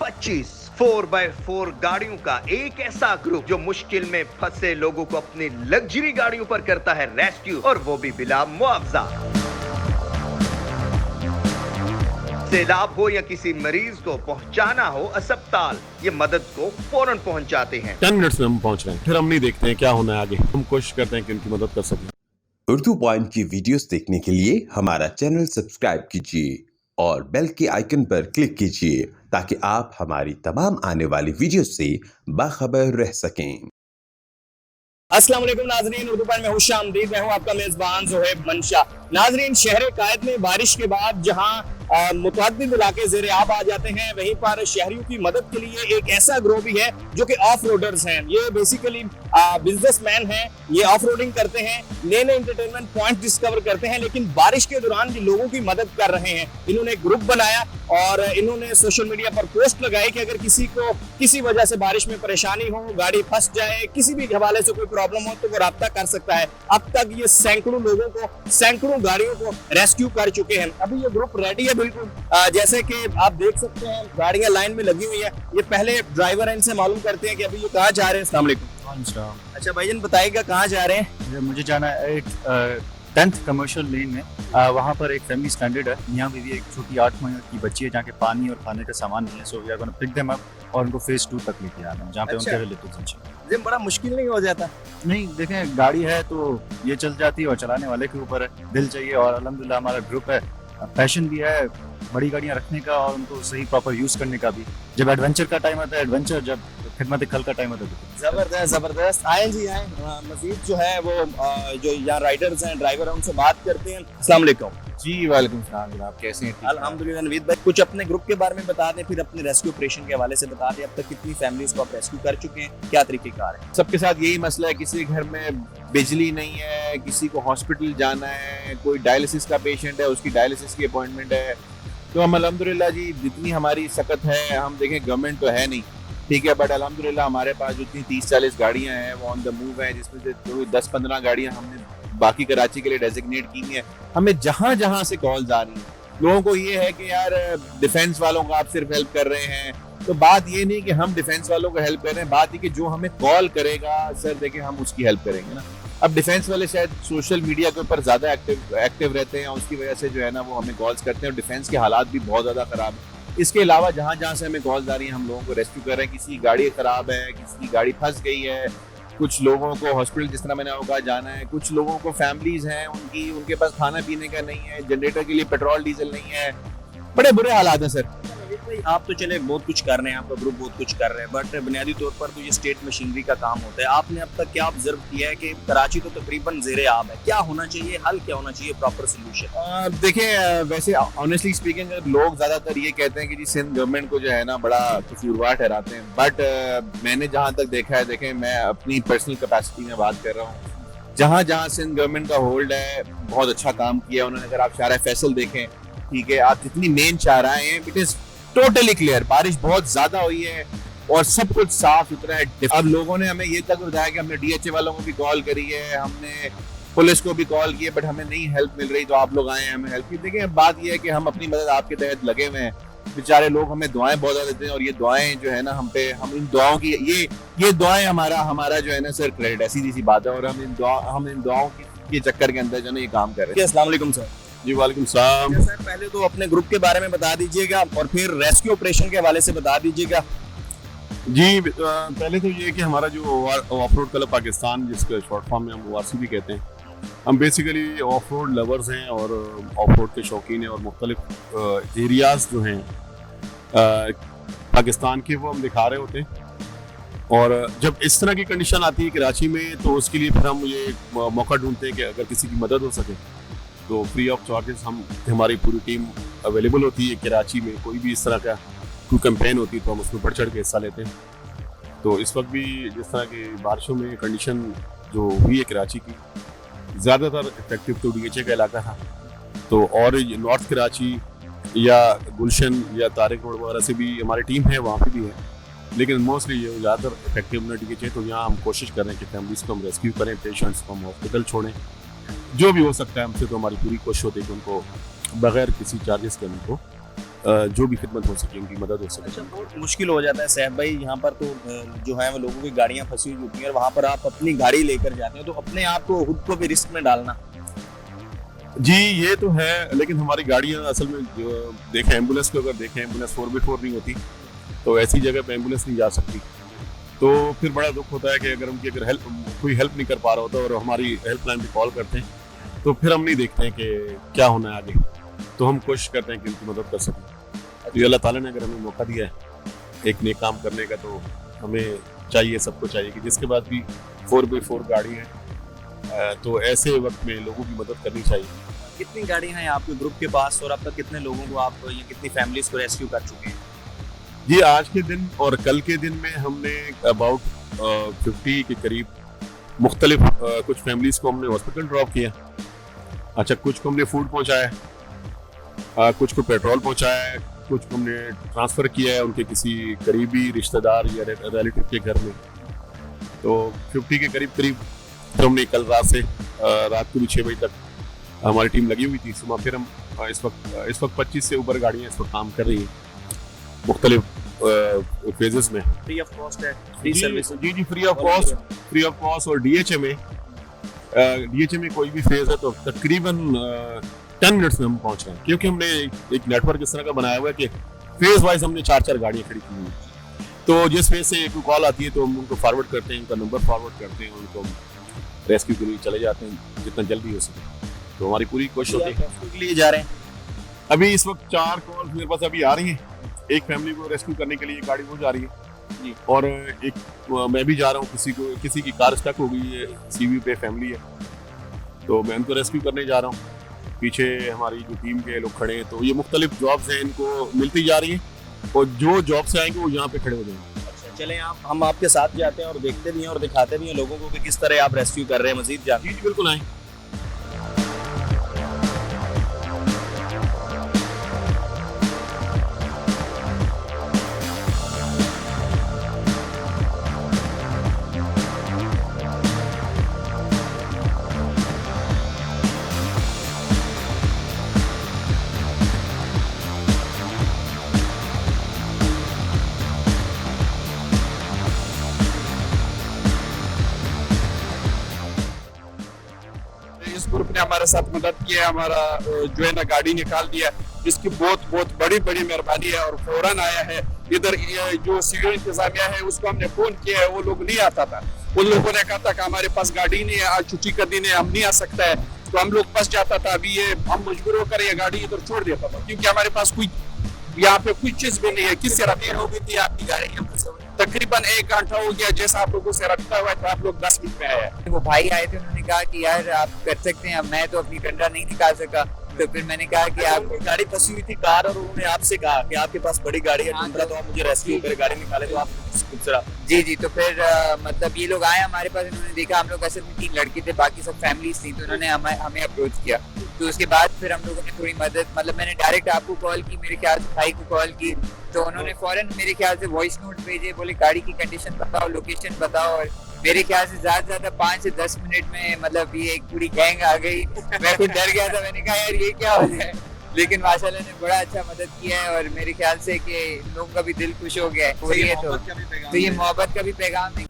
25 4x4 गाड़ियों का एक ऐसा ग्रुप जो मुश्किल में फंसे लोगों को अपनी लग्जरी गाड़ियों पर करता है रेस्क्यू, और वो भी बिना मुआवजा। सैलाब हो या किसी मरीज को पहुंचाना हो अस्पताल, ये मदद को फौरन पहुंच जाते हैं। 10 मिनट्स में हम पहुंच रहे हैं, फिर हम नहीं देखते हैं क्या होना है आगे, हम कोशिश करते हैं कि उनकी मदद कर सकें। उर्दू पॉइंट की वीडियोस देखने के लिए हमारा चैनल सब्सक्राइब कीजिए और बेल के आइकन पर क्लिक कीजिए ताकि आप हमारी तमाम आने वाली वीडियोस से बाखबर रह सकें। अस्सलाम वालेकुम नाजरीन, उर्दू पॉइंट में खुशामदीद। मैं हूं आपका मेजबान ज़ोहैब मंशा। नाजरीन, शहर कायद में बारिश के बाद जहां मुतअद्दिद इलाके ज़ेरे आब आ जाते हैं, वहीं पर शहरियों की मदद के लिए एक ऐसा ग्रोह भी है जो कि ऑफ रोडर्स हैं। ये बेसिकली बिजनेसमैन हैं, ये ऑफ रोडिंग करते हैं, नए नए एंटरटेनमेंट पॉइंट डिस्कवर करते हैं, लेकिन बारिश के दौरान भी लोगों की मदद कर रहे हैं। इन्होंने एक ग्रुप बनाया और इन्होंने सोशल मीडिया पर पोस्ट लगाई कि अगर किसी को किसी वजह से बारिश में परेशानी हो, गाड़ी फंस जाए, किसी भी हवाले से कोई प्रॉब्लम हो तो वो राब्ता कर सकता है। अब तक ये सैकड़ों लोगों को, सैकड़ों गाड़ियों को रेस्क्यू कर चुके हैं। अभी ये ग्रुप रेडी है बिल्कुल, जैसे कि आप देख सकते हैं गाड़ियां लाइन में लगी हुई है। ये पहले ड्राइवर इनसे मालूम करते हैं कि अभी ये कहाँ जा रहे हैं। अस्सलाम वालेकुम। अच्छा भाईजान, बताइएगा कहाँ जा रहे हैं? मुझे जाना है 10th कमर्शियल लेन में। वहाँ पर एक फैमिली स्टैंडर्ड है, यहाँ पे भी एक छोटी 8 महीने की बच्ची है जहाँ के पानी और खाने का सामान नहीं है। So we are gonna pick them up और उनको फेज 2 तक लेके आना है जहाँ पे उनके रिलेटिव्स हैं। ये बड़ा मुश्किल नहीं हो जाता? नहीं, देखें गाड़ी है तो ये चल जाती है और चलाने वाले के ऊपर है, दिल चाहिए और अल्हम्दुलिल्लाह हमारा ग्रुप है, पैशन भी है बड़ी गाड़ियाँ रखने का और उनको सही प्रॉपर यूज़ करने का भी। जब एडवेंचर का टाइम आता है एडवेंचर, जब खिदमत खल का टाइम आता है। जबरदस्त जबरदस्त। आए जी आए। मजीद जो है वो जो यहाँ राइडर्स हैं, ड्राइवर हैं, उनसे बात करते हैं। अस्सलाम वालेकुम। जी वालेकुम सलाम जनाब, कैसे हैं? अल्हम्दुलिल्लाह। नवीद भाई, कुछ अपने ग्रुप के बारे में बता दें, फिर अपने रेस्क्यू ऑपरेशन के हवाले से बता दें। अब तक कितनी फैमिलीज को आप रेस्क्यू कर चुके हैं, क्या तरीकेकार है? सबके साथ यही मसला है, किसी घर में बिजली नहीं है, किसी को हॉस्पिटल जाना है, कोई डायलिसिस का पेशेंट है, उसकी डायलिसिस की अपॉइंटमेंट है। तो हम अल्हम्दुलिल्लाह जी जितनी हमारी सकत है, हम देखें गवर्नमेंट तो है नहीं, ठीक है, बट अल्हम्दुलिल्लाह हमारे पास जितनी 30-40 गाड़ियाँ हैं वो ऑन द मूव है, जिसमें से 10-15 गाड़ियाँ हमने बाकी कराची के लिए डेजिग्नेट की हैं। हमें जहाँ जहाँ से कॉल्स आ रही हैं, लोगों को ये है कि यार डिफेंस वालों को आप सिर्फ हेल्प कर रहे हैं। तो बात ये नहीं कि हम डिफेंस वालों को हेल्प कर रहे हैं, बात ये कि जो हमें कॉल करेगा सर देखें हम उसकी हेल्प करेंगे ना। अब डिफेंस वाले शायद सोशल मीडिया के ऊपर ज़्यादा एक्टिव रहते हैं, उसकी वजह से जो है ना वो हमें कॉल्स करते हैं और डिफेंस के हालात भी बहुत ज़्यादा ख़राब है। इसके अलावा जहाँ जहाँ से हमें कॉल्स आ रही हैं, हम लोगों को रेस्क्यू कर रहे हैं। किसी की गाड़ी ख़राब है, किसी की गाड़ी फंस गई है, कुछ लोगों को हॉस्पिटल जिस तरह मैंने होगा जाना है, कुछ लोगों को फैमिलीज हैं उनके पास खाना पीने का नहीं है, जनरेटर के लिए पेट्रोल डीजल नहीं है, बड़े बुरे हालात हैं सर। भाई आप तो चले बहुत कुछ कर रहे हैं, आपका ग्रुप बहुत कुछ कर रहे हैं, बट बुनियादी तौर पर तो ये स्टेट मशीनरी का काम होता है। आपने अब तक क्या ऑब्जर्व किया है कि कराची तो तकरीबन ज़ेरे आब है, क्या होना चाहिए, हल क्या होना चाहिए, प्रॉपर सोल्यूशन? देखिए वैसे ऑनेस्टली स्पीकिंग लोग ज़्यादातर ये कहते हैं कि जी सिंध गवर्नमेंट को जो है ना बड़ा कसूरवार ठहराते हैं, बट मैंने जहाँ तक देखा है, देखें मैं अपनी पर्सनल कैपेसिटी में बात कर रहा हूँ, जहाँ जहाँ सिंध गवर्नमेंट का होल्ड है बहुत अच्छा काम किया उन्होंने। अगर आप शारा फैसल देखें, ठीक है, आप जितनी मेन शाहराएं हैं इट इज टोटली क्लियर, बारिश बहुत ज्यादा हुई है और सब कुछ साफ सुथरा है। अब लोगों ने हमें ये तक बताया कि हमने डीएचए वालों को भी कॉल करी है, हमने पुलिस को भी कॉल की है, बट हमें नहीं हेल्प मिल रही, तो आप लोग आए हैं हमें हेल्प की। देखिए बात ये है कि हम अपनी मदद आपके तहत लगे हुए हैं, बेचारे लोग हमें दुआएं बहुत ज्यादा देते हैं और ये दुआएं जो है ना हम पे, हम इन दुआओं की ये दुआएं हमारा जो है ना सर क्रेडिट है, सीधी सी बात है, और हम इन दुआओं के चक्कर के अंदर जो है ये काम कर रहे हैं। अस्सलाम वालेकुम सर। जी वालेकुम सलाम। सर पहले तो अपने ग्रुप के बारे में बता दीजिएगा और फिर रेस्क्यू ऑपरेशन के हवाले से बता दीजिएगा। जी पहले तो ये कि हमारा जो ऑफ रोड क्लब पाकिस्तान, जिसके शॉर्ट फॉर्म में हम ORC भी कहते हैं, हम बेसिकली ऑफ रोड लवर्स हैं और ऑफ रोड के शौकीन हैं और मुख्तलिफ एरियाज़ जो हैं पाकिस्तान के वो हम दिखा रहे होते हैं। और जब इस तरह की कंडीशन आती है कराची में तो उसके लिए फिर हम ये मौका ढूंढते हैं कि अगर किसी की मदद हो सके तो फ्री ऑफ चार्जेस हमारी पूरी टीम अवेलेबल होती है। कराची में कोई भी इस तरह का कोई कैंपेन होती है तो हम उसमें बढ़ चढ़ के हिस्सा लेते हैं। तो इस वक्त भी जिस तरह की बारिशों में कंडीशन जो हुई है कराची की, ज़्यादातर इफेक्टिव तो DHA का इलाका था, तो और नॉर्थ कराची या गुलशन या तारिक रोड वगैरह से भी हमारी टीम है, वहाँ पे भी है, लेकिन मोस्टली ये ज़्यादातर इफेक्टिव ना DHA। तो यहाँ हम कोशिश कर रहे हैं कि फैमिलीज़ को हम रेस्क्यू करें, पेशेंट्स को हम हॉस्पिटल छोड़ें, जो भी हो सकता है हमसे, तो हमारी पूरी कोशिश होती है कि उनको बगैर किसी चार्जेस के उनको जो भी खिदमत हो सके, उनकी मदद हो सके। अच्छा, बहुत मुश्किल हो जाता है सैफ भाई, यहाँ पर तो जो है वो लोगों की गाड़ियाँ फंसी हुई होती हैं और वहाँ पर आप अपनी गाड़ी लेकर जाते हो तो अपने आप को खुद को भी रिस्क में डालना। जी ये तो है, लेकिन हमारी गाड़ियाँ असल में जो देखें, एम्बुलेंस को अगर देखें, एम्बुलेंस 4x4 नहीं होती, तो ऐसी जगह पे एम्बुलेंस नहीं जा सकती। तो फिर बड़ा दुख होता है कि अगर उनकी कोई हेल्प नहीं कर पा रहा होता और हमारी हेल्पलाइन पे कॉल करते हैं, तो फिर हम नहीं देखते हैं कि क्या होना है आगे, तो हम कोशिश करते हैं कि उनकी मदद कर सकें। तो अल्लाह ताला ने अगर हमें मौका दिया है एक नेक काम करने का, तो हमें चाहिए, सबको चाहिए कि जिसके पास भी 4x4 गाड़ी है तो ऐसे वक्त में लोगों की मदद करनी चाहिए। कितनी गाड़ियाँ हैं आपके ग्रुप के पास और अब तक कितने लोगों को आप या कितनी फैमिलीज को रेस्क्यू कर चुके हैं? जी आज के दिन और कल के दिन में हमने अबाउट 50 के करीब मुख्तलिफ कुछ फैमिलीज को हमने हॉस्पिटल ड्रॉप किया। अच्छा, कुछ को हमने फूड पहुंचाया, कुछ को पेट्रोल पहुंचाया है, कुछ को हमने ट्रांसफ़र किया है उनके किसी करीबी रिश्तेदार या रिलेटिव के घर में। तो 50 के करीब तो हमने कल रात से रात को भी 6 बजे तक हमारी टीम लगी हुई थी। सुबह फिर हम इस वक्त 25 से ऊपर गाड़ियाँ इस वक्त काम कर रही हैं मुख्तलिफ फेजेस में। फ्री ऑफ कॉस्ट है, फ्री सर्विस? जी फ्री ऑफ कॉस्ट। और डीएचए में कोई भी फेज है तो तकरीबन 10 मिनट्स में हम पहुंच रहे हैं, क्योंकि हमने एक नेटवर्क इस तरह का बनाया हुआ है कि फेज वाइज हमने 4 गाड़ियाँ खड़ी की हुई हैं। तो जिस फेज से कोई कॉल आती है तो हम उनको फॉरवर्ड करते हैं, उनका नंबर फॉरवर्ड करते हैं, उनको रेस्क्यू के लिए चले जाते हैं जितना जल्दी हो सके। तो हमारी पूरी कोशिश होती है। के लिए जा रहे हैं अभी इस वक्त 4 कॉल मेरे पास अभी आ रही हैं। एक फैमिली को रेस्क्यू करने के लिए गाड़ी वो जा रही है जी, और एक मैं भी जा रहा हूँ, किसी की कार स्टक हो गई है, सीवी पे फैमिली है, तो मैं उनको रेस्क्यू करने जा रहा हूँ। पीछे हमारी जो टीम के लोग खड़े हैं, तो ये मुख्तलिफ जॉब्स हैं, इनको मिलती जा रही हैं और जो जॉब से आएंगे वो यहाँ पे खड़े हो जाएंगे। अच्छा, चलें हम आपके साथ जाते हैं और देखते भी हैं और दिखाते भी हैं लोगों को कि किस तरह आप रेस्क्यू कर रहे हैं। मजीद जान। जी बिल्कुल आए। इस ग्रुप ने हमारे साथ मदद की है, हमारा जो है ना गाड़ी निकाल दिया, इसकी बहुत बड़ी मेहरबानी है। और फौरन आया है इधर, जो सिविल इंतजामिया है उसको हमने फोन किया है, वो लोग नहीं आता था, उन लोगों ने कहा था कि हमारे पास गाड़ी नहीं है, आज छुट्टी का दिन है, हम नहीं आ सकता है, तो हम लोग फंस जाता था। अभी ये हम मजबूर होकर ये गाड़ी इधर छोड़ देता था, क्योंकि हमारे पास कोई यहाँ पे कुछ चीज भी नहीं है। किस तरह हो गई थी आपकी गाड़ी? तकरीबन 1 घंटा हो गया, जैसा आप लोगों से रखता हुआ तो आप लोग 10 मिनट में आए। वो भाई आए थे, उन्होंने कहा कि यार आप कर सकते हैं, मैं तो अपनी डंडा नहीं निकाल सका, तो फिर मैंने कहा कि आप गाड़ी फंसी हुई थी कार और उन्होंने आपसे कहा कि आपके पास बड़ी गाड़ी है, तो आप मुझे रेस्क्यू कर गाड़ी निकाले, तो आप जी तो फिर मतलब ये लोग आए हमारे पास, इन्होंने देखा हम लोग असल में 3 लड़के थे, बाकी सब फैमिलीज थी, तो उन्होंने हमें अप्रोच किया। तो उसके बाद फिर हम लोगों ने थोड़ी मदद, मतलब मैंने डायरेक्ट आपको कॉल की, मेरे ख्याल से भाई को कॉल की, तो उन्होंने फौरन मेरे ख्याल से वॉइस नोट भेजे, बोले गाड़ी की कंडीशन बताओ, लोकेशन बताओ, और मेरे ख्याल से ज्यादा 5 से 10 मिनट में मतलब ये एक पूरी गैंग आ गई। मैं खुद डर गया था, मैंने कहा यार ये क्या हो है, लेकिन माशाल्लाह ने बड़ा अच्छा मदद किया है और मेरे ख्याल से कि लोगों का भी दिल खुश हो गया है। तो ये मोहब्बत का भी पैगाम